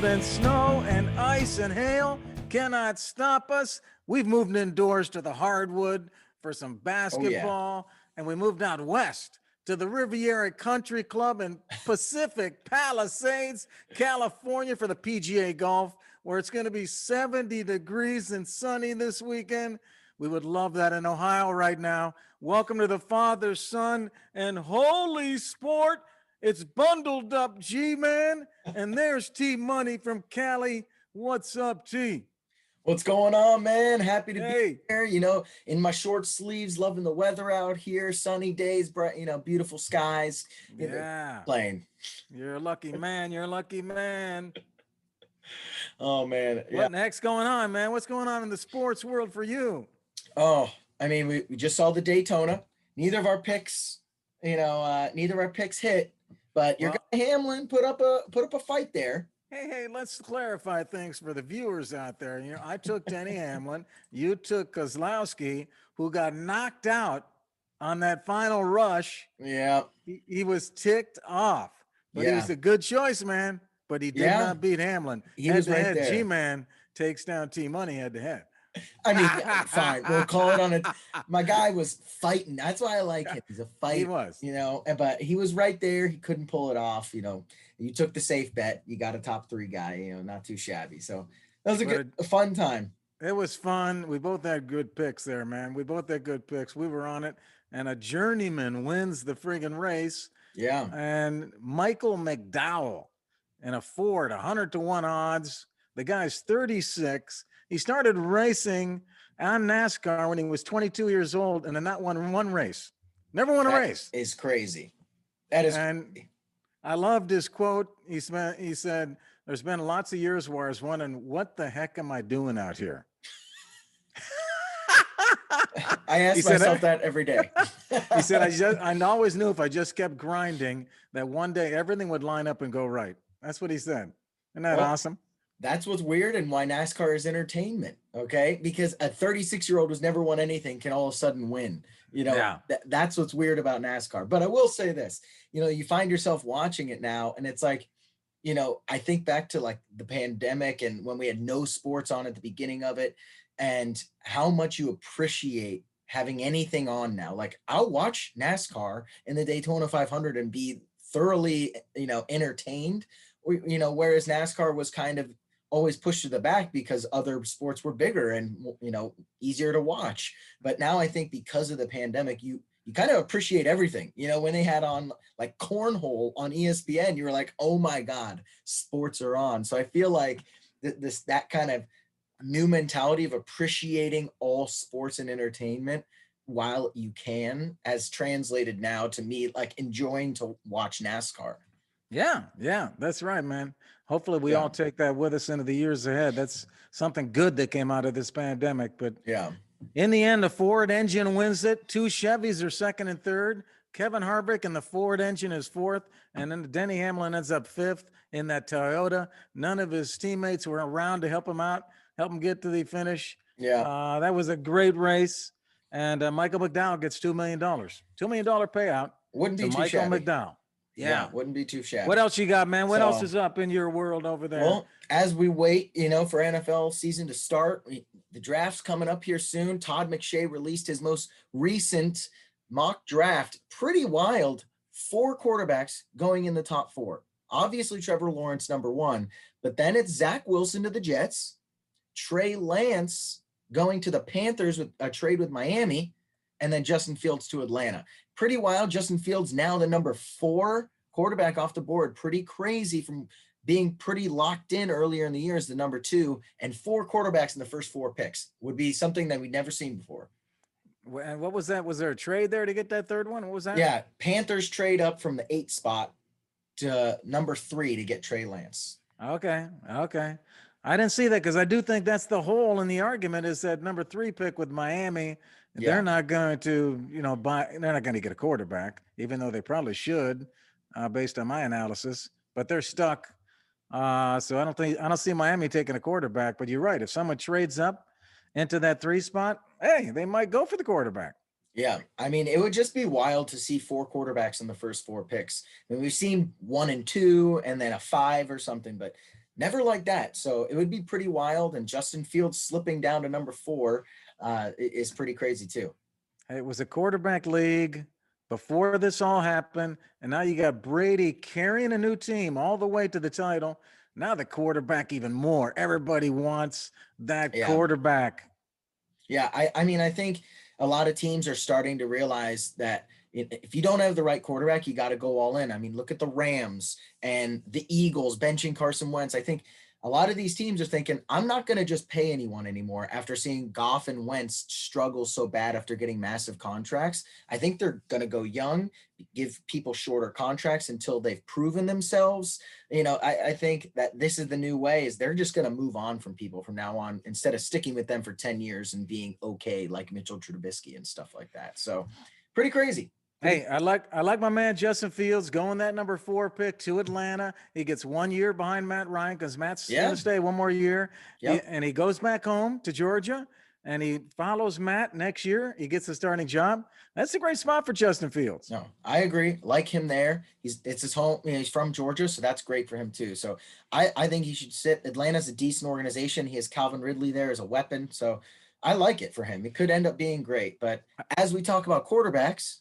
cold and snow and ice and hail cannot stop us. We've moved indoors to the hardwood for some Oh yeah. basketball, and we moved out west to the Riviera Country Club in Pacific Palisades, California for the PGA Golf, where it's going to be 70 degrees and sunny this weekend. We would love that in Ohio right now. Welcome to the Father, Son, and Holy Sport. It's bundled up, G-Man. And there's T Money from Cali. What's up, T? What's going on, man? Happy to be Hey, here. In my short sleeves, loving the weather out here, sunny days, bright, beautiful skies. yeah. Playing. You're a lucky man. You're a lucky man. Oh man, What yeah. in the heck's going on, man? What's going on in the sports world for you? Oh, I mean, we just saw the Daytona. Neither of our picks, neither of our picks hit, but your Well, guy Hamlin put up a fight there. hey, let's clarify things for the viewers out there. I took Denny Hamlin. You took Kozlowski, who got knocked out on that final rush. Yeah, He was ticked off, but he yeah, was a good choice, man. But he did yeah. not beat Hamlin. He Head was to right head, G there. Man takes down T Money head to head. I mean, fine. We'll call it on it. My guy was fighting. That's why I like him. He's a He fighter, was. but he was right there. He couldn't pull it off. You took the safe bet. You got a top three guy, not too shabby. So that was a fun time. It was fun. We both had good picks there, man. We both had good picks. We were on it. And a journeyman wins the friggin' race. Yeah. And Michael McDowell in a Ford, 100 to 1 odds. The guy's 36. He started racing on NASCAR when he was 22 years old and then not won one race. Never won a race. Is crazy. That is And crazy. I loved his quote. He said, there's been lots of years where I was wondering, what the heck am I doing out here? I ask myself that every day. He said, I always knew if I just kept grinding that one day everything would line up and go right. That's what he said. Isn't that awesome? That's what's weird and why NASCAR is entertainment, okay? Because a 36-year-old who's never won anything can all of a sudden win. That's what's weird about NASCAR. But I will say this, you find yourself watching it now and it's like, I think back to like the pandemic and when we had no sports on at the beginning of it and how much you appreciate having anything on now. Like I'll watch NASCAR in the Daytona 500 and be thoroughly, entertained, whereas NASCAR was kind of always pushed to the back because other sports were bigger and easier to watch. But now I think because of the pandemic, you kind of appreciate everything. When they had on like cornhole on ESPN, you were like, oh my God, sports are on. So I feel like that kind of new mentality of appreciating all sports and entertainment while you can has translated now to me like enjoying to watch NASCAR. Yeah, that's right, man. Hopefully we all take that with us into the years ahead. That's something good that came out of this pandemic. But yeah, in the end, the Ford engine wins it. Two Chevys are second and third. Kevin Harvick and the Ford engine is fourth. And then Denny Hamlin ends up fifth in that Toyota. None of his teammates were around to help him out, help him get to the finish. Yeah. That was a great race. And Michael McDowell gets $2 million. $2 million payout wouldn't be to too Michael shabby. McDowell. Yeah, wouldn't be too shabby. What else you got, man? What else is up in your world over there? Well, as we wait, for NFL season to start, the draft's coming up here soon. Todd McShay released his most recent mock draft. Pretty wild. 4 quarterbacks going in the top 4. Obviously, Trevor Lawrence, number 1. But then it's Zach Wilson to the Jets. Trey Lance going to the Panthers with a trade with Miami. And then Justin Fields to Atlanta. Pretty wild. Justin Fields now the number 4 quarterback off the board. Pretty crazy from being pretty locked in earlier in the year as the number 2, and 4 quarterbacks in the first 4 picks would be something that we'd never seen before. And what was that? Was there a trade there to get that third one? What was that? Yeah, Panthers trade up from the 8th spot to number 3 to get Trey Lance. Okay. I didn't see that because I do think that's the hole in the argument is that number 3 pick with Miami. Yeah. They're not going to, they're not going to get a quarterback, even though they probably should, based on my analysis. But they're stuck. So I don't see Miami taking a quarterback. But you're right. If someone trades up into that 3 spot, hey, they might go for the quarterback. Yeah, I mean, it would just be wild to see 4 quarterbacks in the first 4 picks. I mean, we've seen 1 and 2, and then a 5 or something, but Never like that. So it would be pretty wild. And Justin Fields slipping down to number 4 is pretty crazy too. It was a quarterback league before this all happened. And now you got Brady carrying a new team all the way to the title. Now the quarterback even more. Everybody wants that Yeah. quarterback. Yeah. I mean, I think a lot of teams are starting to realize that if you don't have the right quarterback, you got to go all in. I mean, look at the Rams and the Eagles benching Carson Wentz. I think a lot of these teams are thinking, I'm not going to just pay anyone anymore after seeing Goff and Wentz struggle so bad after getting massive contracts. I think they're going to go young, give people shorter contracts until they've proven themselves. I think that this is the new way is they're just going to move on from people from now on instead of sticking with them for 10 years and being okay like Mitchell Trubisky and stuff like that. So pretty crazy. Hey, I like my man Justin Fields going that number 4 pick to Atlanta. He gets 1 year behind Matt Ryan because Matt's going to stay 1 more year. Yep. And he goes back home to Georgia and he follows Matt next year. He gets a starting job. That's a great spot for Justin Fields. No, I agree. Like him there. It's his home. He's from Georgia, so that's great for him too. So I think he should sit. Atlanta's a decent organization. He has Calvin Ridley there as a weapon. So I like it for him. It could end up being great. But as we talk about quarterbacks,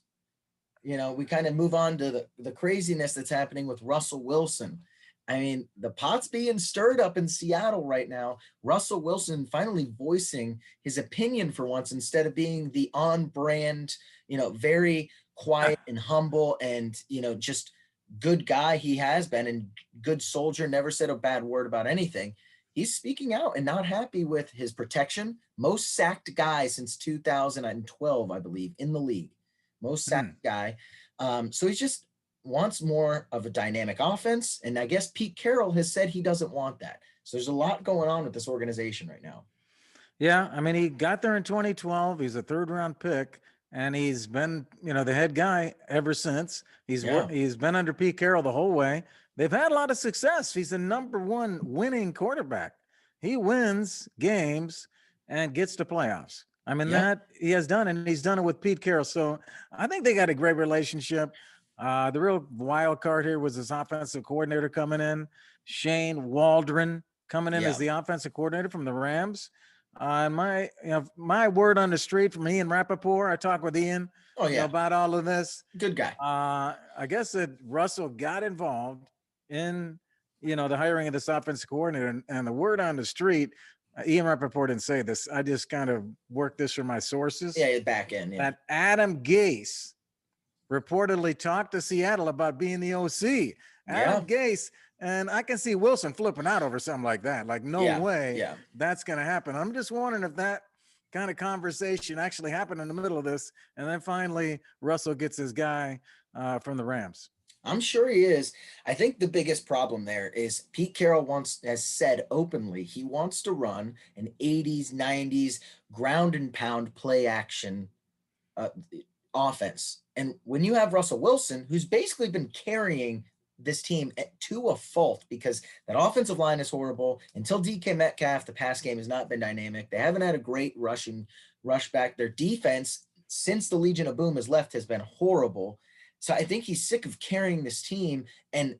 we kind of move on to the craziness that's happening with Russell Wilson. I mean, the pot's being stirred up in Seattle right now. Russell Wilson finally voicing his opinion for once instead of being the on-brand, very quiet and humble and, just good guy he has been and good soldier, never said a bad word about anything. He's speaking out and not happy with his protection. Most sacked guy since 2012, I believe, in the league. Most sacked guy. So he just wants more of a dynamic offense. And I guess Pete Carroll has said he doesn't want that. So there's a lot going on with this organization right now. Yeah. I mean, he got there in 2012. He's a 3rd-round pick. And he's been, the head guy ever since. He's been under Pete Carroll the whole way. They've had a lot of success. He's the number 1 winning quarterback. He wins games and gets to playoffs. I mean, that he has done, and he's done it with Pete Carroll. So I think they got a great relationship. The real wild card here was his offensive coordinator coming in, Shane Waldron coming in as the offensive coordinator from the Rams. My word on the street from Ian Rappaport, I talked with Ian about all of this. Good guy. I guess that Russell got involved in, the hiring of this offensive coordinator, and the word on the street, Ian Rappaport didn't say this. I just kind of worked this from my sources. Yeah, back in. Yeah. That Adam Gase reportedly talked to Seattle about being the OC. Adam Gase, and I can see Wilson flipping out over something like that. Like, no way that's going to happen. I'm just wondering if that kind of conversation actually happened in the middle of this, and then finally Russell gets his guy from the Rams. I'm sure he is. I think the biggest problem there is Pete Carroll has said openly he wants to run an 80s, 90s ground and pound play action offense. And when you have Russell Wilson, who's basically been carrying this team to a fault because that offensive line is horrible. Until DK Metcalf, the pass game has not been dynamic. They haven't had a great rush back. Their defense, since the Legion of Boom has left, has been horrible. So I think he's sick of carrying this team and,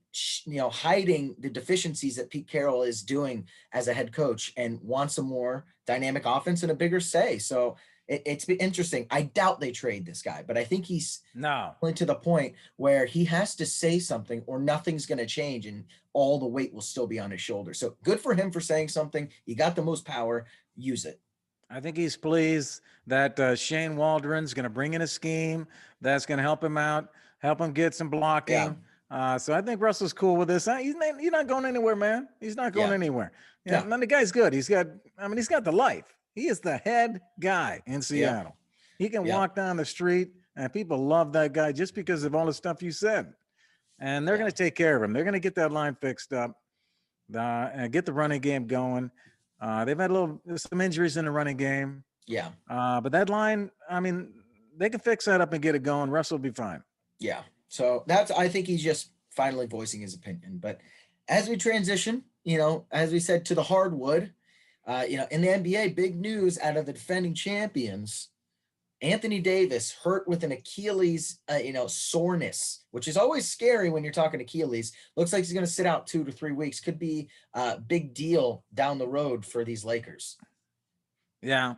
hiding the deficiencies that Pete Carroll is doing as a head coach and wants a more dynamic offense and a bigger say. So it's been interesting. I doubt they trade this guy, but I think he's to the point where he has to say something or nothing's going to change and all the weight will still be on his shoulders. So good for him for saying something. He got the most power. Use it. I think he's pleased that Shane Waldron's going to bring in a scheme that's going to help him out, help him get some blocking. So I think Russell's cool with this. He's not going anywhere, man. He's not going anywhere. And the guy's good. He's got the life. He is the head guy in Seattle. He can walk down the street and people love that guy just because of all the stuff you said. And they're going to take care of him. They're going to get that line fixed up and get the running game going. They've had some injuries in the running game. Yeah. But that line, they can fix that up and get it going. Russell will be fine. Yeah. So I think he's just finally voicing his opinion. But as we transition, as we said, to the hardwood, in the NBA, big news out of the defending champions. Anthony Davis hurt with an Achilles, soreness, which is always scary when you're talking Achilles. Looks like he's going to sit out 2 to 3 weeks. Could be a big deal down the road for these Lakers. Yeah.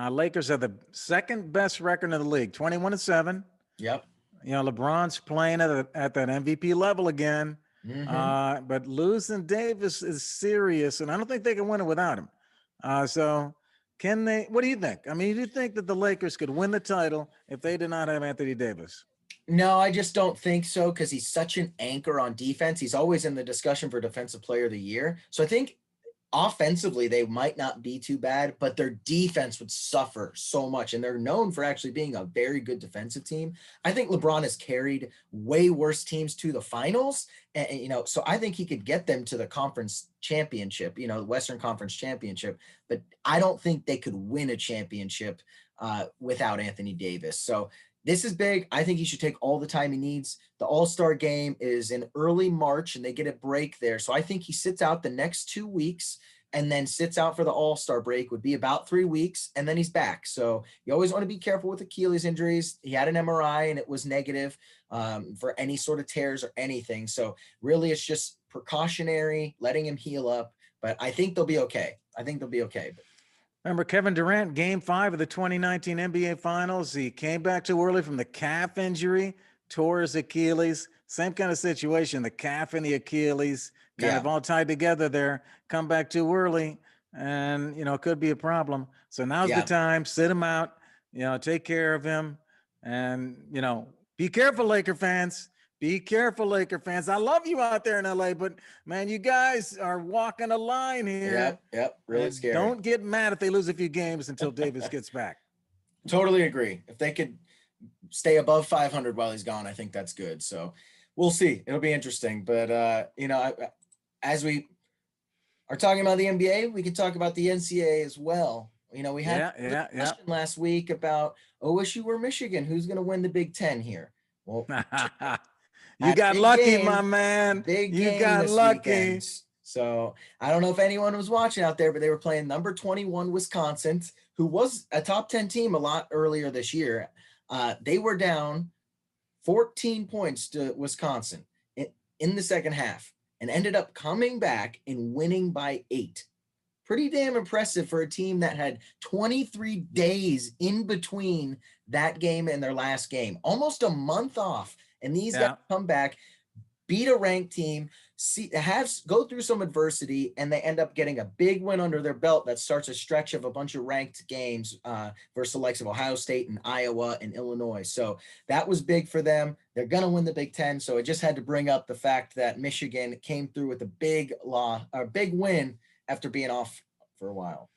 Lakers have the second best record in the league, 21-7. Yep. LeBron's playing at that MVP level again. Mm-hmm. But losing Davis is serious, and I don't think they can win it without him. So can they? What do you think? I mean, do you think that the Lakers could win the title if they did not have Anthony Davis? No, I just don't think so because he's such an anchor on defense. He's always in the discussion for Defensive Player of the Year. So I think offensively they might not be too bad, but their defense would suffer so much, and they're known for actually being a very good defensive team. I think LeBron has carried way worse teams to the finals, and so I think he could get them to the conference championship, the Western Conference championship, but I don't think they could win a championship without Anthony Davis. So this is big. I think he should take all the time he needs. The All-Star game is in early March, and they get a break there. So I think he sits out the next 2 weeks and then sits out for the All-Star break, would be about 3 weeks, and then he's back. So you always want to be careful with Achilles injuries. He had an MRI, and it was negative for any sort of tears or anything. So really it's just precautionary, letting him heal up. But I think they'll be okay. Remember Kevin Durant, Game 5 of the 2019 NBA Finals. He came back too early from the calf injury, tore his Achilles. Same kind of situation, the calf and the Achilles kind of all tied together there. Come back too early, and, it could be a problem. So now's the time. Sit him out, take care of him. And, be careful, Laker fans. Be careful, Laker fans. I love you out there in LA, but man, you guys are walking a line here. Yep. Really scary. Don't get mad if they lose a few games until Davis gets back. Totally agree. If they could stay above 500 while he's gone, I think that's good. So we'll see. It'll be interesting. But, as we are talking about the NBA, we can talk about the NCAA as well. We had a question last week about OSU or Michigan. Who's going to win the Big Ten here? Well, you got lucky, my man. You got lucky. Weekend. So I don't know if anyone was watching out there, but they were playing number 21 Wisconsin, who was a top 10 team a lot earlier this year. They were down 14 points to Wisconsin in the second half and ended up coming back and winning by 8. Pretty damn impressive for a team that had 23 days in between that game and their last game, almost a month off. And these guys come back, beat a ranked team, go through some adversity, and they end up getting a big win under their belt that starts a stretch of a bunch of ranked games versus the likes of Ohio State and Iowa and Illinois. So that was big for them. They're going to win the Big Ten. So I just had to bring up the fact that Michigan came through with a big win after being off for a while.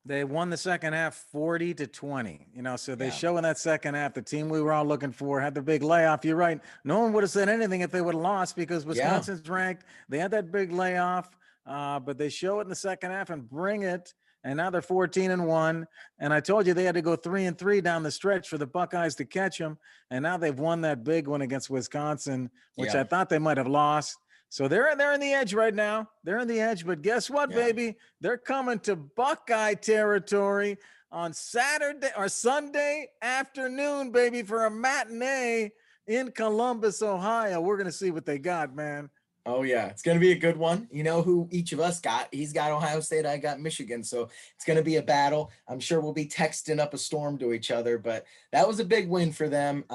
They won the second half 40-20, so they show in that second half the team we were all looking for had the big layoff. You're right. No one would have said anything if they would have lost because Wisconsin's ranked. They had that big layoff, but they show it in the second half and bring it. And now they're 14-1. And I told you they had to go 3-3 down the stretch for the Buckeyes to catch them. And now they've won that big one against Wisconsin, which I thought they might have lost. So they're in the edge right now. They're in the edge, but guess what, baby? They're coming to Buckeye territory on Saturday or Sunday afternoon, baby, for a matinee in Columbus, Ohio. We're going to see what they got, man. Oh, yeah. It's going to be a good one. You know who each of us got. He's got Ohio State. I got Michigan. So it's going to be a battle. I'm sure we'll be texting up a storm to each other. But that was a big win for them.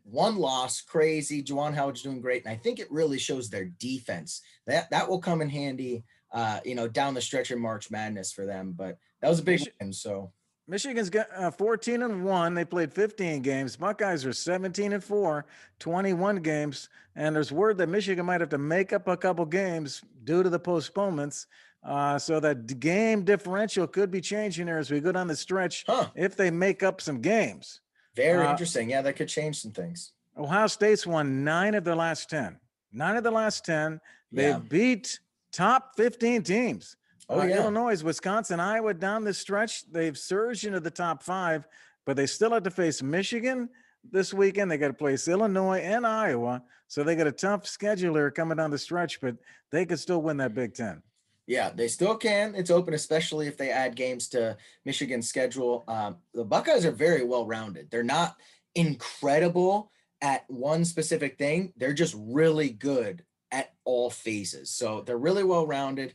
One loss, crazy. Juwan Howard's doing great. And I think it really shows their defense. That will come in handy, down the stretch in March Madness for them. But that was a big win. So Michigan's got 14-1. They played 15 games. Buckeyes are 17-4, 21 games. And there's word that Michigan might have to make up a couple games due to the postponements. So that game differential could be changing there as we go down the stretch if they make up some games. Very interesting. Yeah, that could change some things. Ohio State's won 9 of their last 10. 9 of the last 10. They've beat top 15 teams. Illinois, Wisconsin, Iowa down the stretch. They've surged into the top 5, but they still have to face Michigan this weekend. They got to place Illinois and Iowa. So they got a tough schedule here coming down the stretch, but they could still win that Big Ten. Yeah, they still can. It's open, especially if they add games to Michigan's schedule. The Buckeyes are very well rounded. They're not incredible at one specific thing. They're just really good at all phases. So they're really well rounded.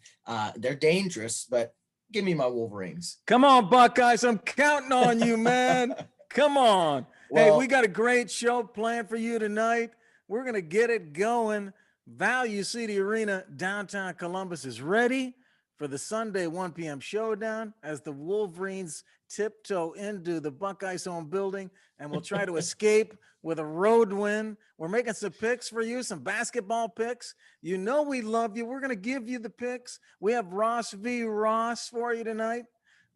They're dangerous, but give me my Wolverines. Come on, Buckeyes. I'm counting on you, man. Come on. Hey, we got a great show planned for you tonight. We're going to get it going. Value City Arena, downtown Columbus, is ready for the Sunday 1 p.m. showdown as the Wolverines tiptoe into the Buckeyes home building, and we'll try to escape with a road win. We're making some picks for you, some basketball picks. You know we love you. We're going to give you the picks. We have Ross v. Ross for you tonight.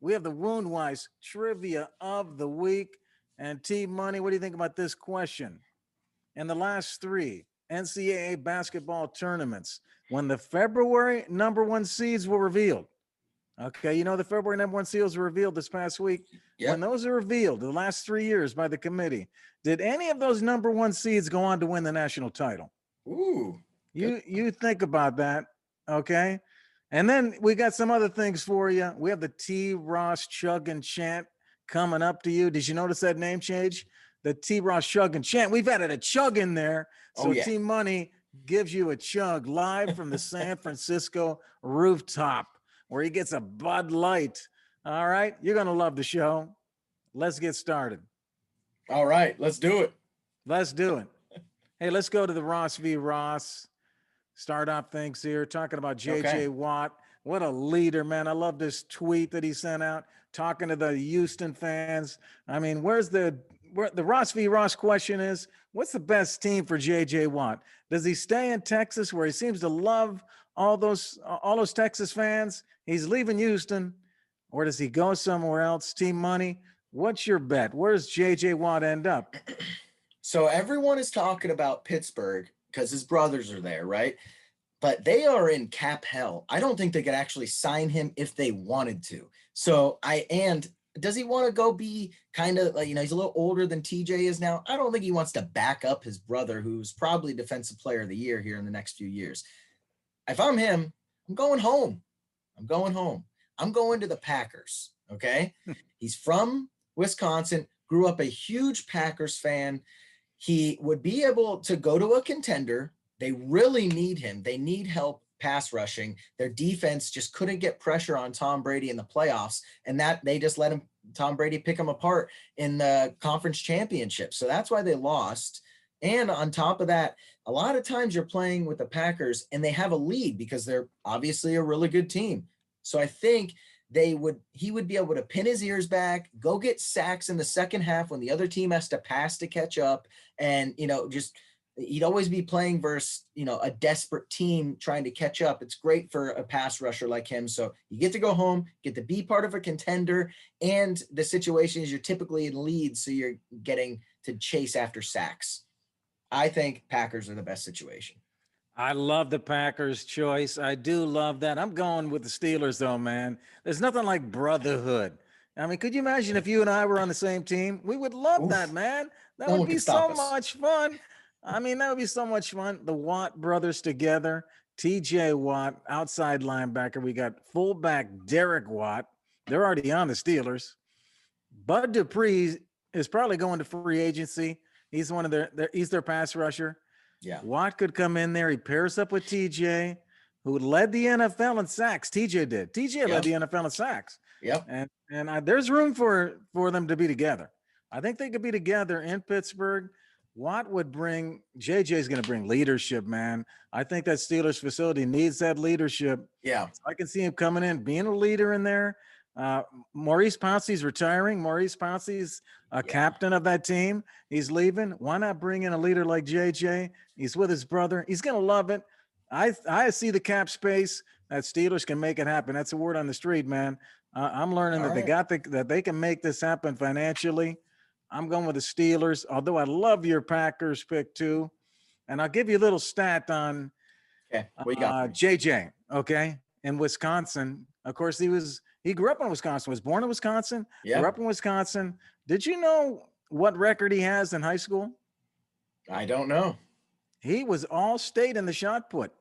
We have the Woundwise Trivia of the Week. And Team Money, what do you think about this question? In the last 3 NCAA basketball tournaments, when the February number 1 seeds were revealed, okay, you know the February number 1 seeds were revealed this past week. Yep. When those are revealed, the last 3 years by the committee, did any of those number 1 seeds go on to win the national title? Ooh, you think about that, okay? And then we got some other things for you. We have the T. Ross Chug and Chant coming up to you. Did you notice that name change? The T. Ross Chug and Chant. We've added a chug in there. So Team Money gives you a chug live from the San Francisco rooftop where he gets a Bud Light. All right. You're going to love the show. Let's get started. All right. Let's do it. Let's do it. Hey, let's go to the Ross v. Ross. Start off things here, talking about J.J. Watt. What a leader, man. I love this tweet that he sent out, talking to the Houston fans. I mean, where the Ross v. Ross question is, what's the best team for J.J. Watt? Does he stay in Texas where he seems to love all those Texas fans? He's leaving Houston, or does he go somewhere else? Team Money, what's your bet? Where does J.J. Watt end up? So everyone is talking about Pittsburgh because his brothers are there, right? But they are in cap hell. I don't think they could actually sign him if they wanted to. So does he want to go be kind of like, he's a little older than TJ is now. I don't think he wants to back up his brother, who's probably defensive player of the year here in the next few years. If I'm him, I'm going home. I'm going to the Packers. Okay. He's from Wisconsin, grew up a huge Packers fan. He would be able to go to a contender. They really need him. They need help pass rushing. Their defense just couldn't get pressure on Tom Brady in the playoffs, and that they just let Tom Brady pick him apart in the conference championship. So that's why they lost. And on top of that, a lot of times you're playing with the Packers and they have a lead because they're obviously a really good team. So I think he would be able to pin his ears back, go get sacks in the second half when the other team has to pass to catch up. And, he'd always be playing versus, a desperate team trying to catch up. It's great for a pass rusher like him. So you get to go home, get to be part of a contender, and the situation is you're typically in leads, so you're getting to chase after sacks. I think Packers are the best situation. I love the Packers choice. I do love that. I'm going with the Steelers, though, man. There's nothing like brotherhood. I mean, could you imagine if you and I were on the same team? We would love that, man. That would be so much fun. I mean, that would be so much fun. The Watt brothers together. TJ Watt, outside linebacker. We got fullback Derek Watt. They're already on the Steelers. Bud Dupree is probably going to free agency. He's one of he's their pass rusher. Yeah. Watt could come in there. He pairs up with TJ, who led the NFL in sacks. TJ did. TJ led the NFL in sacks. Yep. And there's room for them to be together. I think they could be together in Pittsburgh. Watt would bring – JJ's going to bring leadership, man. I think that Steelers facility needs that leadership. Yeah. So I can see him coming in, being a leader in there. Maurice Pouncey's retiring. Maurice Pouncey's a captain of that team. He's leaving. Why not bring in a leader like JJ? He's with his brother. He's going to love it. I see the cap space that Steelers can make it happen. That's a word on the street, man. I'm learning that they can make this happen financially. I'm going with the Steelers, although I love your Packers pick too. And I'll give you a little stat on JJ, okay, in Wisconsin. Of course, he grew up in Wisconsin, was born in Wisconsin, grew up in Wisconsin. Did you know what record he has in high school? I don't know. He was all state in the shot put.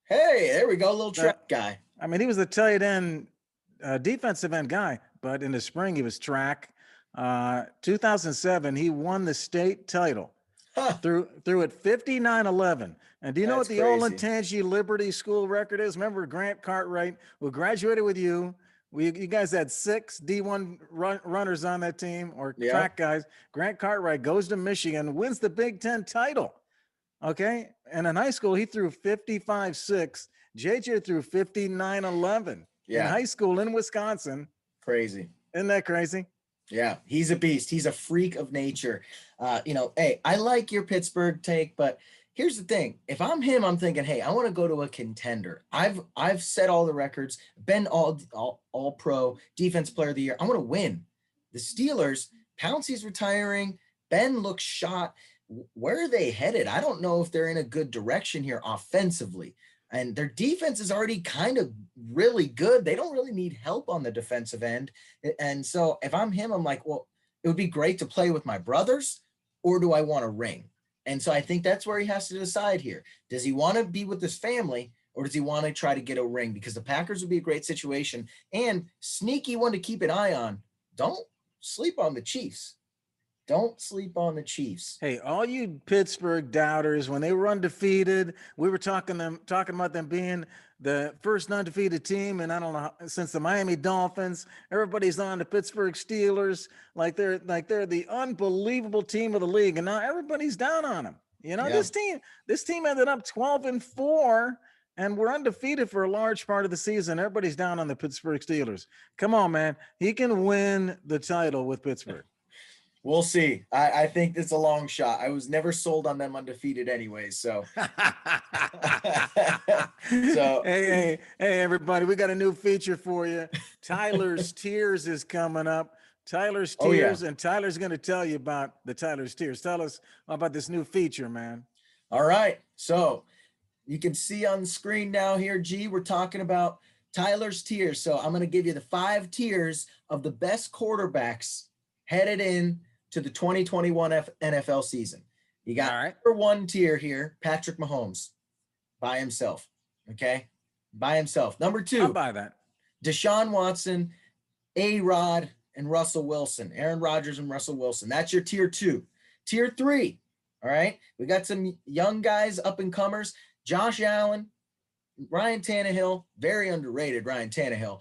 Hey, there we go, little track guy. I mean, he was the tight end, defensive end guy, but in the spring he was track. 2007, he won the state title. Huh, Threw at 59-11. And do you know what that's the Old crazy. Intangi Liberty School record is? Remember Grant Cartwright, who graduated with you. You guys had 6 D1 runners on that team, or Yeah. track guys. Grant Cartwright goes to Michigan, wins the Big Ten title. Okay. And in high school, he threw 55-6. JJ threw 59-11 in Yeah. high school in Wisconsin. Crazy. Isn't that crazy? Yeah, he's a beast. He's a freak of nature. Hey, I like your Pittsburgh take, but here's the thing. If I'm him, I'm thinking, hey, I want to go to a contender. I've set all the records, been all pro, defense player of the year. I want to win. The Steelers, Pouncey's retiring. Ben looks shot. Where are they headed? I don't know if they're in a good direction here offensively. And their defense is already kind of really good. They don't really need help on the defensive end. And so if I'm him, I'm like, well, it would be great to play with my brothers, or do I want a ring? And so I think that's where he has to decide here. Does he want to be with his family, or does he want to try to get a ring? Because the Packers would be a great situation. And sneaky one to keep an eye on. Don't sleep on the Chiefs. Don't sleep on the Chiefs. Hey, all you Pittsburgh doubters, when they were undefeated, we were talking about them being the first undefeated team, and I don't know, since the Miami Dolphins. Everybody's on the Pittsburgh Steelers like they're the unbelievable team of the league, and now everybody's down on them. You know, Yeah. this team ended up 12-4, and we're undefeated for a large part of the season. Everybody's down on the Pittsburgh Steelers. Come on, man, he can win the title with Pittsburgh. We'll see. I think it's a long shot. I was never sold on them undefeated anyways. So, hey, everybody, we got a new feature for you. Tyler's Tears is coming up. Tyler's Tears, and Tyler's going to tell you about the Tyler's Tears. Tell us about this new feature, man. All right. So you can see on the screen now here, G, we're talking about Tyler's Tiers. So I'm going to give you the 5 tiers of the best quarterbacks headed in to the 2021 NFL season. You got number 1 tier here, Patrick Mahomes by himself. Okay. By himself. Number 2, I'll buy that. Deshaun Watson, A-Rod, and Russell Wilson, Aaron Rodgers and Russell Wilson. That's your tier 2. Tier 3. All right. We got some young guys, up and comers, Josh Allen, Ryan Tannehill, very underrated Ryan Tannehill,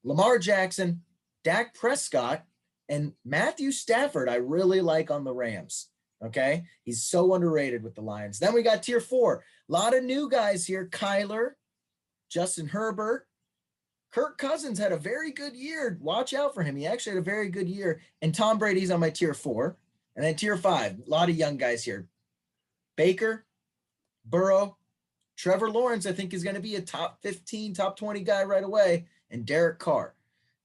Lamar Jackson, Dak Prescott, and Matthew Stafford. I really like on the Rams. Okay. He's so underrated with the Lions. Then we got tier 4, a lot of new guys here. Kyler, Justin Herbert, Kirk Cousins had a very good year. Watch out for him. He actually had a very good year. And Tom Brady's on my tier 4. And then tier 5, a lot of young guys here. Baker, Burrow, Trevor Lawrence, I think is going to be a top 15, top 20 guy right away. And Derek Carr.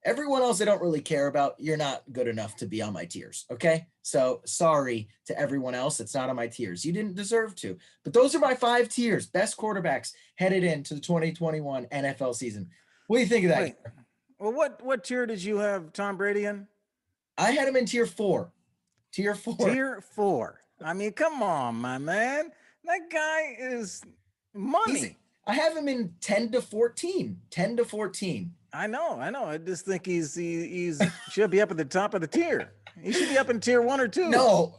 Everyone else I don't really care about. You're not good enough to be on my tiers, okay? So sorry to everyone else that's not on my tiers. You didn't deserve to. But those are my 5 tiers, best quarterbacks headed into the 2021 NFL season. What do you think of that? Wait, well, what tier did you have Tom Brady in? I had him in tier 4. Tier 4. Tier 4. I mean, come on, my man. That guy is money. I have him in 10 to 14. 10 to 14. I know. I just think he's should be up at the top of the tier. He should be up in tier 1 or 2. No.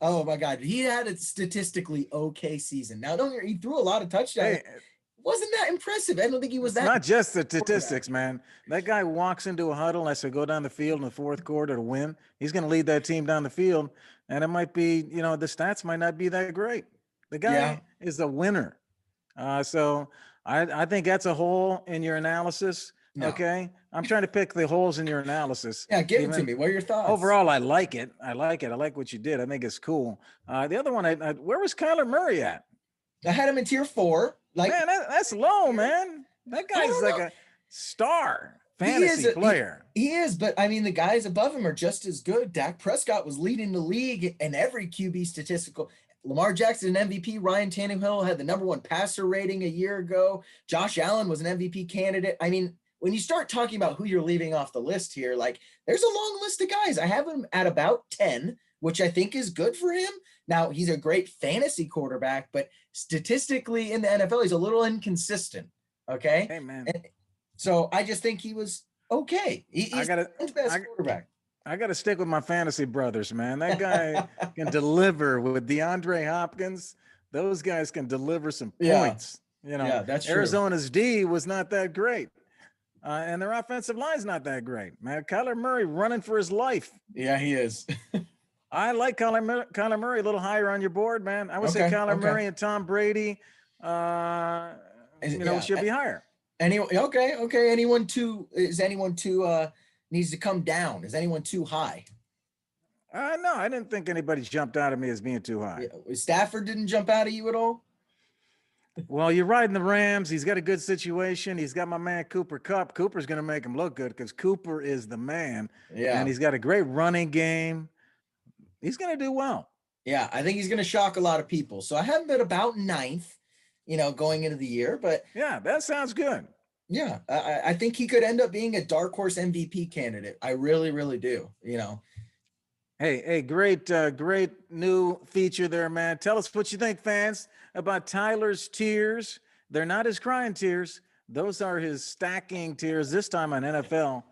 Oh my God. He had a statistically okay season. Now, he threw a lot of touchdowns. Hey, wasn't that impressive? I don't think he was that. Not just the statistics, man. That guy walks into a huddle and has to go down the field in the 4th quarter to win. He's going to lead that team down the field, and it might be, the stats might not be that great. The guy is a winner. So I think that's a hole in your analysis. No. Okay. I'm trying to pick the holes in your analysis. Yeah. Give it to me. What are your thoughts? Overall, I like it. I like what you did. I think it's cool. The other one, where was Kyler Murray at? I had him in tier 4. Man, that's low, man. That guy's like a star fantasy player. He is, but I mean, the guys above him are just as good. Dak Prescott was leading the league in every QB statistical. Lamar Jackson, an MVP. Ryan Tannehill had the number 1 passer rating a year ago. Josh Allen was an MVP candidate. I mean, when you start talking about who you're leaving off the list here, like there's a long list of guys. I have him at about 10, which I think is good for him. Now, he's a great fantasy quarterback, but statistically in the NFL, he's a little inconsistent. Okay. Hey, man. And so I just think he was okay. He's the best quarterback. I got to stick with my fantasy brothers, man. That guy can deliver with DeAndre Hopkins. Those guys can deliver some points. You know, yeah, that's Arizona's D was not that great. And their offensive line's not that great, man. Kyler Murray running for his life. Yeah, he is. I like Kyler Murray a little higher on your board, man. I would say Kyler Murray and Tom Brady, should be higher. Okay. Anyone too needs to come down? Is anyone too high? No, I didn't think anybody jumped out at me as being too high. Yeah. Stafford didn't jump out at you at all? Well, you're riding the Rams. He's got a good situation. He's got my man Cooper Kupp. Cooper's going to make him look good because Cooper is the man. Yeah. And he's got a great running game. He's going to do well. Yeah, I think he's going to shock a lot of people. So I have him at about 9th, going into the year. But yeah, that sounds good. Yeah, I think he could end up being a dark horse MVP candidate. I really, really do. Hey, great new feature there, man. Tell us what you think, fans, about Tyler's tears. They're not his crying tears. Those are his stacking tears, this time on NFL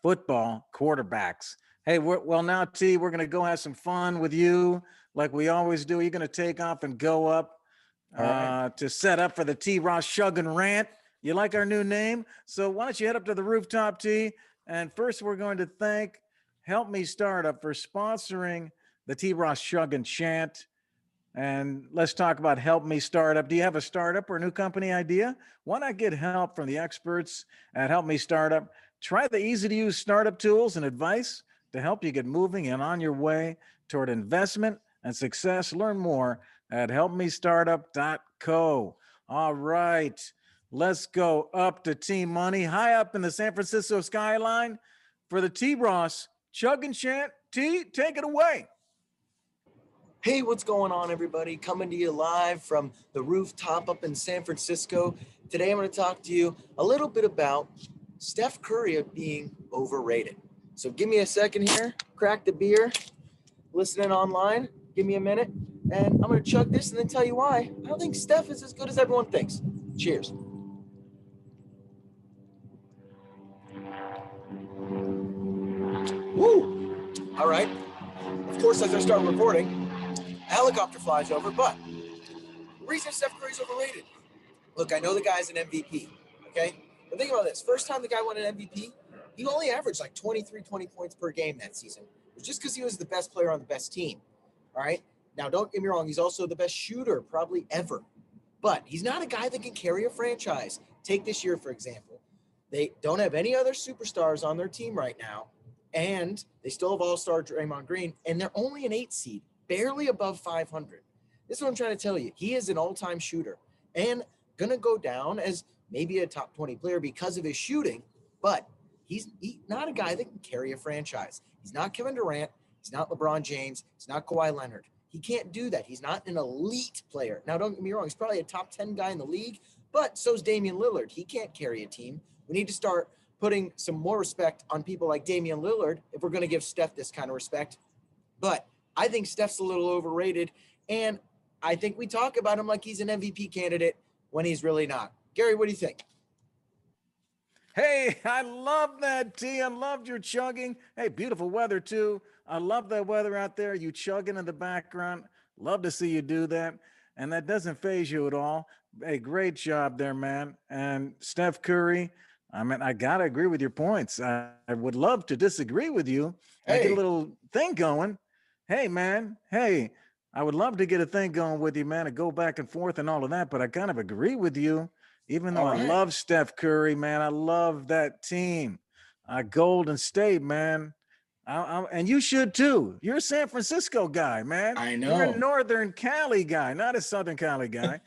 football quarterbacks. Hey, now, T, we're going to go have some fun with you like we always do. You're going to take off and go up to set up for the T. Ross Shuggin rant. You like our new name? So why don't you head up to the rooftop, T? And first, we're going to thank Help Me Startup for sponsoring the T. Ross Shuggin chant. And let's talk about Help Me Startup. Do you have a startup or a new company idea? Why not get help from the experts at Help Me Startup? Try the easy-to-use startup tools and advice to help you get moving and on your way toward investment and success. Learn more at helpmestartup.co. All right, let's go up to Team Money, high up in the San Francisco skyline for the T. Ross Chuggin' Chant. T, take it away. Hey, what's going on, everybody? Coming to you live from the rooftop up in San Francisco. Today, I'm going to talk to you a little bit about Steph Curry being overrated. So give me a second here, crack the beer, listening online, give me a minute, and I'm going to chug this and then tell you why I don't think Steph is as good as everyone thinks. Cheers. Woo! All right. Of course, as I start recording, a helicopter flies over, but the reason Steph Curry's overrated, look, I know the guy's an MVP, okay? But think about this. First time the guy won an MVP, he only averaged like 20 points per game that season. It was just because he was the best player on the best team, all right? Now, don't get me wrong. He's also the best shooter probably ever. But he's not a guy that can carry a franchise. Take this year, for example. They don't have any other superstars on their team right now, and they still have all-star Draymond Green, and they're only an 8 seed, barely above 500. This is what I'm trying to tell you. He is an all-time shooter and going to go down as maybe a top 20 player because of his shooting, but he's not a guy that can carry a franchise. He's not Kevin Durant. He's not LeBron James. He's not Kawhi Leonard. He can't do that. He's not an elite player. Now, don't get me wrong. He's probably a top 10 guy in the league, but so's Damian Lillard. He can't carry a team. We need to start putting some more respect on people like Damian Lillard if we're going to give Steph this kind of respect. But I think Steph's a little overrated, and I think we talk about him like he's an MVP candidate when he's really not. Gary, what do you think? Hey, I love that, T. I loved your chugging. Hey, beautiful weather, too. I love that weather out there. You chugging in the background. Love to see you do that. And that doesn't faze you at all. Hey, great job there, man. And Steph Curry, I mean, I got to agree with your points. I would love to disagree with you. Hey. Get a little thing going. Hey, man. Hey, I would love to get a thing going with you, man, and go back and forth and all of that. But I kind of agree with you. Even though I love Steph Curry, man, I love that team. Golden State, man. And you should too. You're a San Francisco guy, man. I know. You're a Northern Cali guy, not a Southern Cali guy.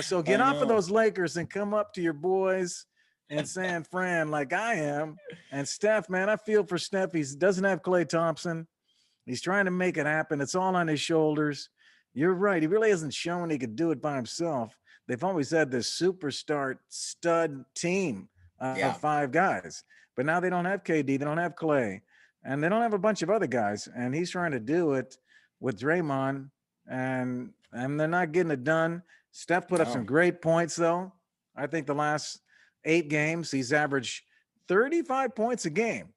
So get off of those Lakers and come up to your boys in San Fran like I am. And Steph, man, I feel for Steph. He doesn't have Klay Thompson. He's trying to make it happen. It's all on his shoulders. You're right. He really hasn't shown he could do it by himself. They've always had this superstar stud team of 5 guys. But now they don't have KD. They don't have Klay. And they don't have a bunch of other guys. And he's trying to do it with Draymond. And they're not getting it done. Steph put up some great points, though. I think the last 8 games, he's averaged 35 points a game.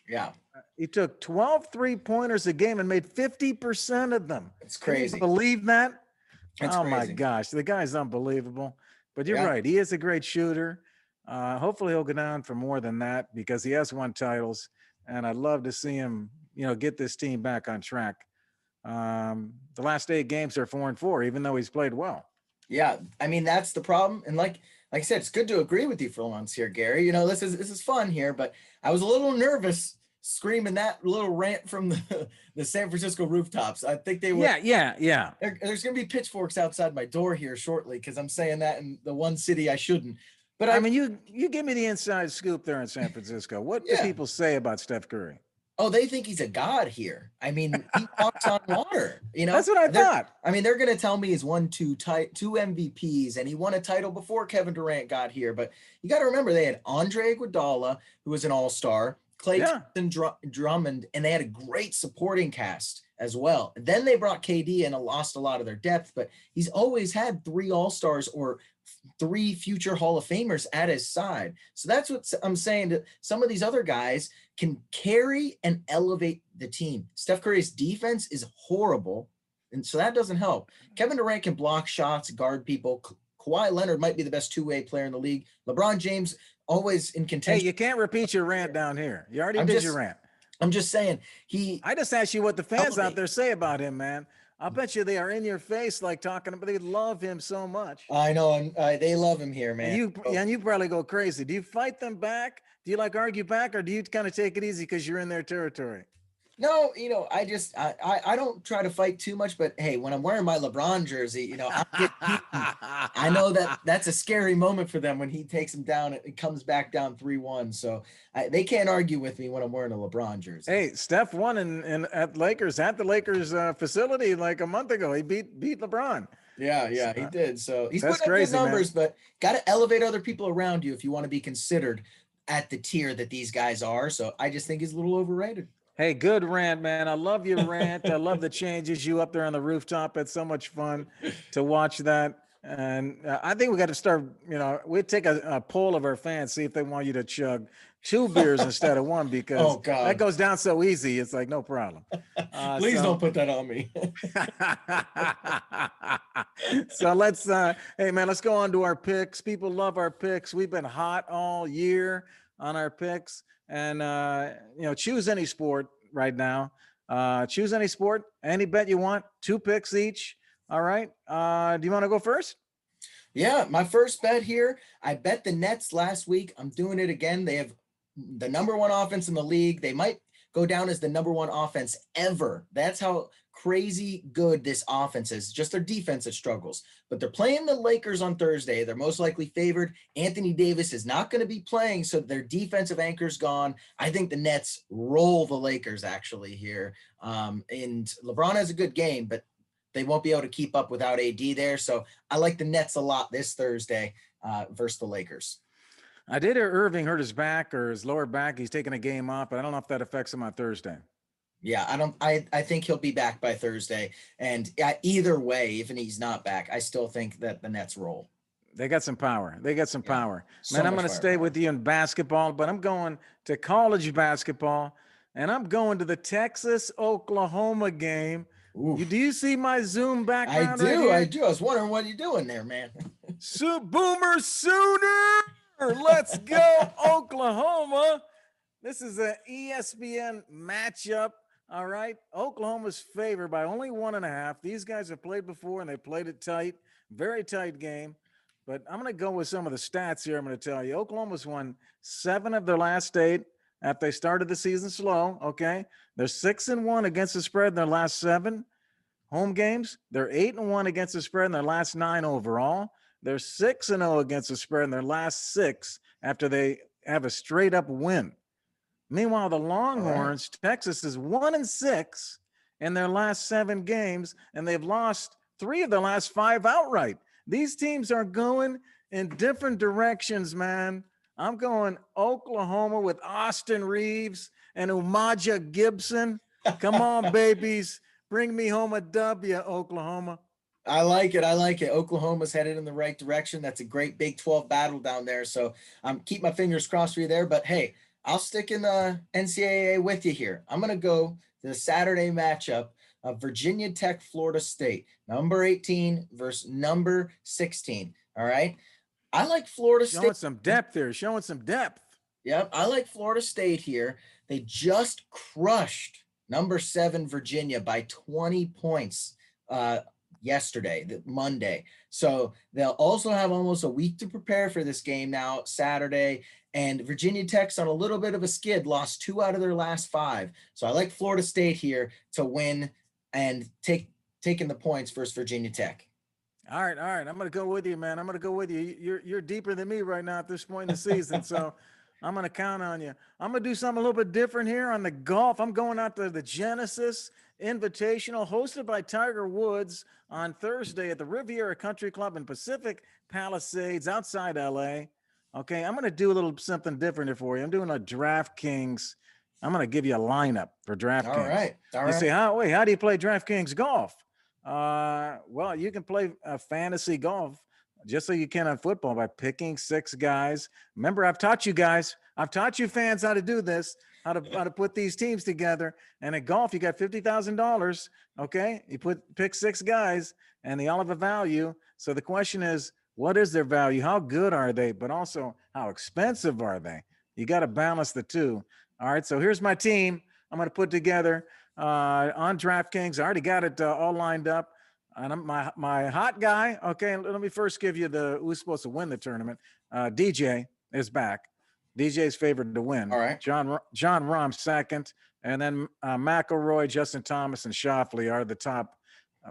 Yeah. He took 12 3-pointers a game and made 50% of them. It's Can you crazy. believe that? It's Oh my crazy. gosh, the guy's unbelievable. But you're Yeah. right. He is a great shooter. Hopefully he'll go down for more than that because he has won titles. And I'd love to see him, get this team back on track. The last 8 games are 4-4, even though he's played well. Yeah, I mean that's the problem, and like I said, it's good to agree with you for once here, Gary. You know, this is fun here, but I was a little nervous screaming that little rant from the San Francisco rooftops. I think they were. Yeah. There's gonna be pitchforks outside my door here shortly because I'm saying that in the one city I shouldn't. But I mean, you give me the inside scoop there in San Francisco. What do people say about Steph Curry? Oh, they think he's a god here. I mean, he walks on water. You know, that's what I thought. I mean, they're going to tell me he's won two MVPs and he won a title before Kevin Durant got here. But you got to remember, they had Andre Iguodala, who was an all-star, Klay Thompson, Drummond, and they had a great supporting cast as well. Then they brought KD and lost a lot of their depth, but he's always had 3 all-stars or 3 future Hall of Famers at his side. So that's what I'm saying, that some of these other guys can carry and elevate the team. Steph Curry's defense is horrible, and so that doesn't help. Kevin Durant can block shots, guard people. Kawhi Leonard might be the best two-way player in the league. LeBron James always in contention. Hey, you can't repeat your rant down here. You already did your rant. I'm just saying I just asked you what the fans out there say about him, man. I bet you they are in your face, like talking about. They love him so much. I know, and they love him here, man. And you probably go crazy. Do you fight them back? Do you argue back, or do you kind of take it easy because you're in their territory? No, I don't try to fight too much, but hey, when I'm wearing my LeBron jersey, I know that's a scary moment for them when he takes them down. It comes back down 3-1. So they can't argue with me when I'm wearing a LeBron jersey. Hey, Steph won at the Lakers facility like a month ago. He beat LeBron. Yeah, he did. So he's putting up good numbers, man. But got to elevate other people around you if you want to be considered at the tier that these guys are. So I just think he's a little overrated. Hey, good rant, man. I love your rant. I love the changes you up there on the rooftop. It's so much fun to watch that. And I think we got to start, we'd take a poll of our fans, see if they want you to chug 2 beers instead of 1, because that goes down so easy. It's like, no problem. Please don't put that on me. So hey man, let's go on to our picks. People love our picks. We've been hot all year on our picks. And, choose any sport right now. Choose any sport, any bet you want, 2 picks each. All right. Do you want to go first? Yeah, my first bet here, I bet the Nets last week. I'm doing it again. They have the number 1 offense in the league. They might go down as the number 1 offense ever. That's how crazy good this offense is. Just their defense that struggles. But they're playing the Lakers on Thursday. They're most likely favored. Anthony Davis is not going to be playing, so their defensive anchor's gone. I think the Nets roll the Lakers actually here. And LeBron has a good game, but they won't be able to keep up without AD there. So I like the Nets a lot this Thursday versus the Lakers. I did hear Irving hurt his back or his lower back. He's taking a game off, but I don't know if that affects him on Thursday. Yeah, I think he'll be back by Thursday. And either way, even he's not back, I still think that the Nets roll. They got some power. Man, I'm going to stay with you in basketball, but I'm going to college basketball, and I'm going to the Texas-Oklahoma game. Do you see my Zoom background? I do. I was wondering what you're doing there, man. Boomer Sooner! Let's go, Oklahoma. This is an ESPN matchup. All right. Oklahoma's favored by only 1.5. These guys have played before, and they played it tight. Very tight game. But I'm going to go with some of the stats here. I'm going to tell you. Oklahoma's won 7 of their last 8 after they started the season slow. Okay. They're 6-1 against the spread in their last 7 home games. They're 8-1 against the spread in their last 9 overall. They're 6-0 against the spread in their last 6 after they have a straight up win. Meanwhile, the Longhorns, Texas is 1-6 in their last 7 games, and they've lost 3 of their last 5 outright. These teams are going in different directions, man. I'm going Oklahoma with Austin Reeves and Umaja Gibson. Come on, babies. Bring me home a W, Oklahoma. I like it. I like it. Oklahoma's headed in the right direction. That's a great Big 12 battle down there. So keep my fingers crossed for you there. But hey, I'll stick in the NCAA with you here. I'm going to go to the Saturday matchup of Virginia Tech, Florida State, number 18 versus number 16. All right. I like Florida State. Showing some depth here, showing some depth. Yep. I like Florida State here. They just crushed number 7 Virginia by 20 points yesterday, Monday. So they'll also have almost a week to prepare for this game now, Saturday. And Virginia Tech's on a little bit of a skid, lost 2 out of their last 5. So I like Florida State here to win and taking the points versus Virginia Tech. All right. I'm gonna go with you, man. I'm gonna go with you. You're deeper than me right now at this point in the season, so I'm gonna count on you. I'm gonna do something a little bit different here on the golf. I'm going out to the Genesis Invitational, hosted by Tiger Woods on Thursday at the Riviera Country Club in Pacific Palisades, outside LA. Okay, I'm gonna do a little something different here for you. I'm doing a DraftKings. I'm gonna give you a lineup for DraftKings. All right. You say, how do you play DraftKings golf? Well, you can play fantasy golf just so you can on football by picking 6 guys. Remember, I've taught you fans how to do this, how to put these teams together. And at golf, you got $50,000. Okay, you pick 6 guys, and they all have a value. So the question is, what is their value? How good are they? But also, how expensive are they? You got to balance the two. All right. So here's my team. I'm going to put together on DraftKings. I already got it all lined up. And my hot guy. Okay, let me first give you who's supposed to win the tournament. DJ is back. DJ's favored to win. All right. John Rahm second, and then McIlroy, Justin Thomas, and Schauffele are the top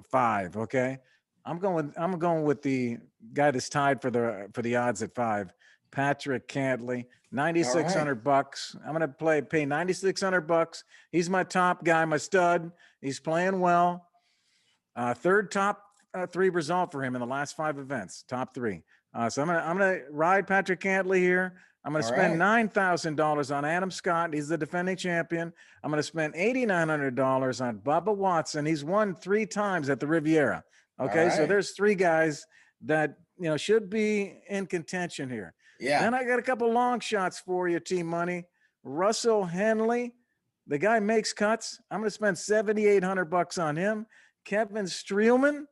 5. Okay, I'm going with the guy that's tied for the odds at 5. Patrick Cantley, $9,600. I'm going to pay $9,600. He's my top guy, my stud. He's playing well. Third top 3 result for him in the last 5 events, top 3. So I'm gonna ride Patrick Cantley here. I'm going to spend $9,000 on Adam Scott. He's the defending champion. I'm going to spend $8,900 on Bubba Watson. He's won 3 times at the Riviera. Okay, so there's 3 guys that should be in contention here. Yeah. Then I got a couple long shots for you, Team Money. Russell Henley, the guy makes cuts. I'm going to spend $7,800 on him. Kevin Streelman,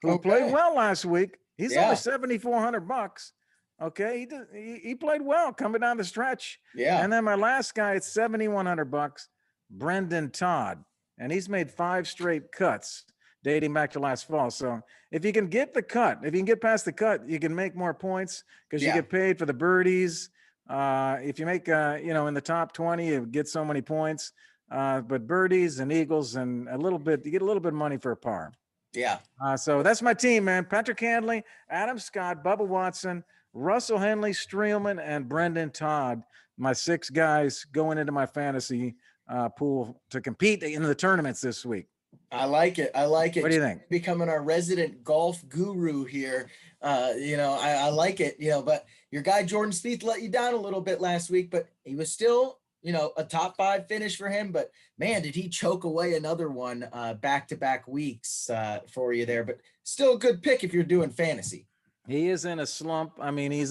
who played well last week. He's only $7,400. Okay, he played well coming down the stretch. Yeah. And then my last guy, it's $7,100. Brendan Todd, and he's made 5 straight cuts dating back to last fall. So if you can get the cut, if you can get past the cut, you can make more points because you get paid for the birdies. If you make, in the top 20, you get so many points. But birdies and eagles and you get a little bit of money for a par. Yeah. So that's my team, man. Patrick Cantley, Adam Scott, Bubba Watson, Russell Henley, Streelman, and Brendan Todd. My 6 guys going into my fantasy pool to compete in the tournaments this week. I like it. What do you think? Becoming our resident golf guru here. I like it, but your guy Jordan Spieth let you down a little bit last week, but he was still, a top 5 finish for him. But man, did he choke away another one back-to-back weeks for you there. But still a good pick if you're doing fantasy. He is in a slump. I mean,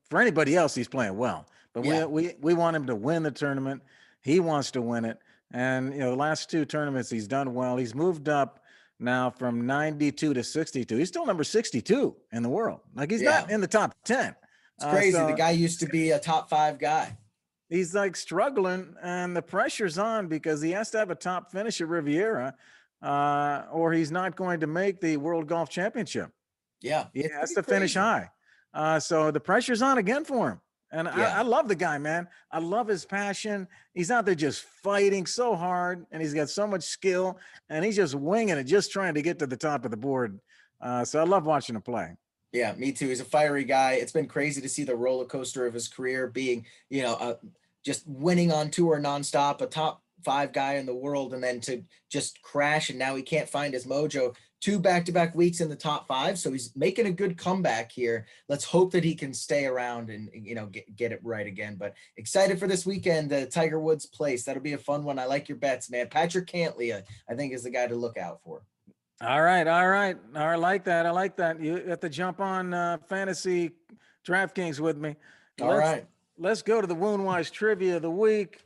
for anybody else, he's playing well. But we want him to win the tournament. He wants to win it. And, the last 2 tournaments, he's done well. He's moved up now from 92 to 62. He's still number 62 in the world. Like, he's not in the top 10. It's crazy. The guy used to be a top 5 guy. He's like struggling, and the pressure's on because he has to have a top finish at Riviera, or he's not going to make the World Golf Championship. Yeah. He has to finish high. So the pressure's on again for him. And I love the guy, man. I love his passion. He's out there just fighting so hard, and he's got so much skill, and he's just winging it, just trying to get to the top of the board. So I love watching him play. Yeah, me too. He's a fiery guy. It's been crazy to see the roller coaster of his career being, just winning on tour nonstop, a top 5 guy in the world, and then to just crash, and now he can't find his mojo. 2 back-to-back weeks in the top 5, so he's making a good comeback here. Let's hope that he can stay around and get it right again. But excited for this weekend, the Tiger Woods Place. That'll be a fun one. I like your bets, man. Patrick Cantley, I think, is the guy to look out for. All right. I like that. I like that. You have to jump on fantasy DraftKings with me. All Let's right. let's go to the Woundwise trivia of the week,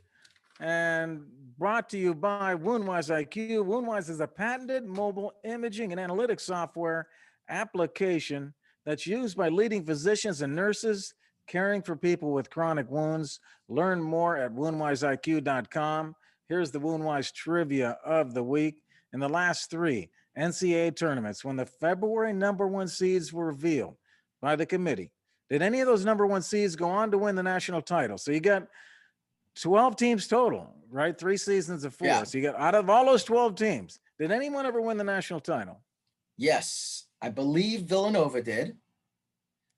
and brought to you by Woundwise IQ. Woundwise is a patented mobile imaging and analytics software application that's used by leading physicians and nurses caring for people with chronic wounds. Learn more at woundwiseiq.com. Here's the Woundwise trivia of the week. In the last three NCAA tournaments, when the February number one seeds were revealed by the committee, did any of those number one seeds go on to win the national title? So you got 12 teams total, right? 3 seasons of 4. Yeah. So you got, out of all those 12 teams, did anyone ever win the national title? Yes, I believe Villanova did.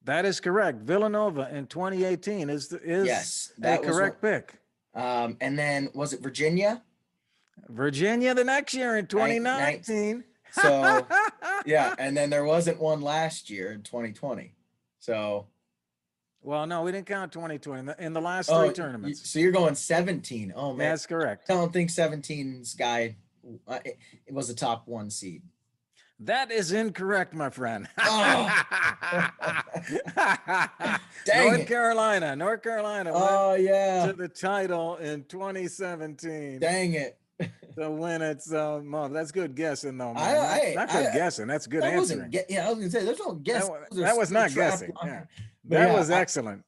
That is correct. Villanova in 2018 is Yes, a that was correct pick. And then was it Virginia? Virginia the next year in 2019. So yeah, and then there wasn't one last year in 2020. So well, no, we didn't count 2020 in the last 3 tournaments. So you're going 17. Oh man, that's correct. I don't think 17's guy it was a top 1 seed. That is incorrect, my friend. Oh. North Carolina. Oh yeah. To the title in 2017. Dang it. To win it. So that's good guessing, though, man. Not good guessing. That's good answering. I was gonna say there's no guess. That was not guessing. Yeah. That was excellent.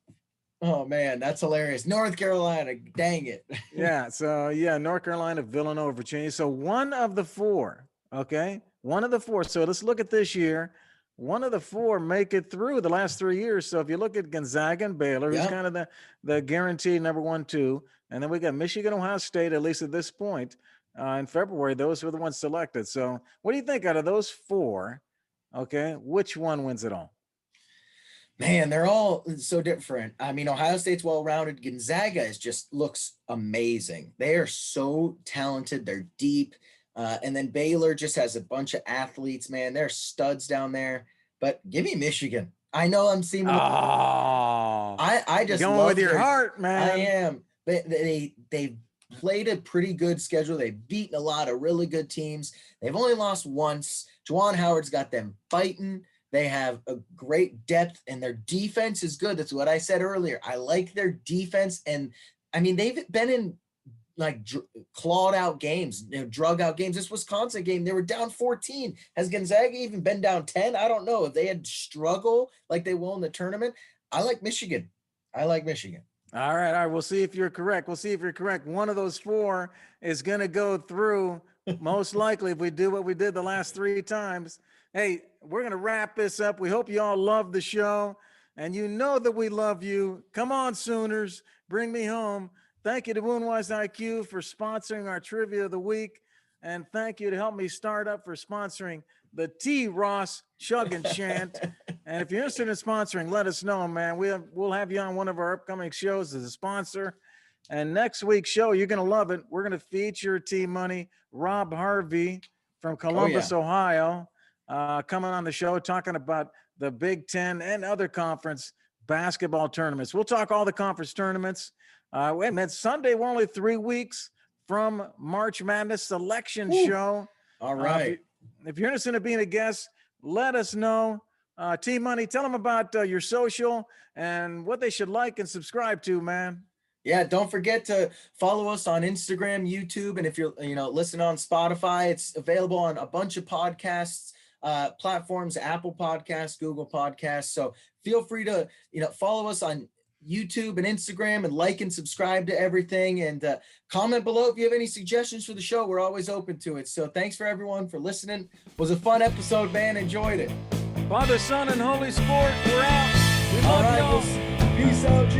Oh man, that's hilarious. North Carolina, dang it. Yeah. So yeah, North Carolina, Villanova, Virginia. So one of the 4. Okay. One of the 4. So let's look at this year. One of the 4 make it through the last 3 years. So if you look at Gonzaga and Baylor, who's kind of the guaranteed number 1, 2, and then we got Michigan, Ohio State, at least at this point in February, those were the ones selected. So what do you think out of those 4? Okay, which one wins it all? Man, they're all so different. I mean, Ohio State's well-rounded. Gonzaga looks amazing. They are so talented. They're deep. And then Baylor just has a bunch of athletes, man. They're studs down there. But give me Michigan. I know I'm seeing. I just going with your heart, man. I am. They played a pretty good schedule. They've beaten a lot of really good teams. They've only lost once. Juwan Howard's got them fighting. They have a great depth, and their defense is good. That's what I said earlier. I like their defense, and I mean they've been in like clawed out games, drug out games. This Wisconsin game, they were down 14. Has Gonzaga even been down 10? I don't know. If they had struggle like they will in the tournament, I like Michigan. All right. We'll see if you're correct. One of those 4 is going to go through, most likely, if we do what we did the last 3 times. Hey, we're going to wrap this up. We hope you all love the show, and you know that we love you. Come on, Sooners. Bring me home. Thank you to Woundwise IQ for sponsoring our trivia of the week. And thank you to Help Me Start Up for sponsoring the T. Ross Chug and Chant. And if you're interested in sponsoring, let us know, man. We'll have you on one of our upcoming shows as a sponsor. And next week's show, you're going to love it. We're going to feature T-Money, Rob Harvey from Columbus, Ohio, coming on the show talking about the Big Ten and other conference basketball tournaments. We'll talk all the conference tournaments. Sunday, we're only 3 weeks from March Madness selection show. All right. If you're interested in being a guest, let us know. T-Money, tell them about your social and what they should like and subscribe to, man. Yeah, don't forget to follow us on Instagram, YouTube, and if you're listening on Spotify, it's available on a bunch of podcasts platforms, Apple Podcasts, Google Podcasts. So feel free to follow us on YouTube and Instagram and like and subscribe to everything, and comment below if you have any suggestions for the show. We're always open to it. So thanks for everyone for listening. It was a fun episode, man. Enjoyed it. Father, Son, and Holy Spirit, we're out. We love y'all. Peace out,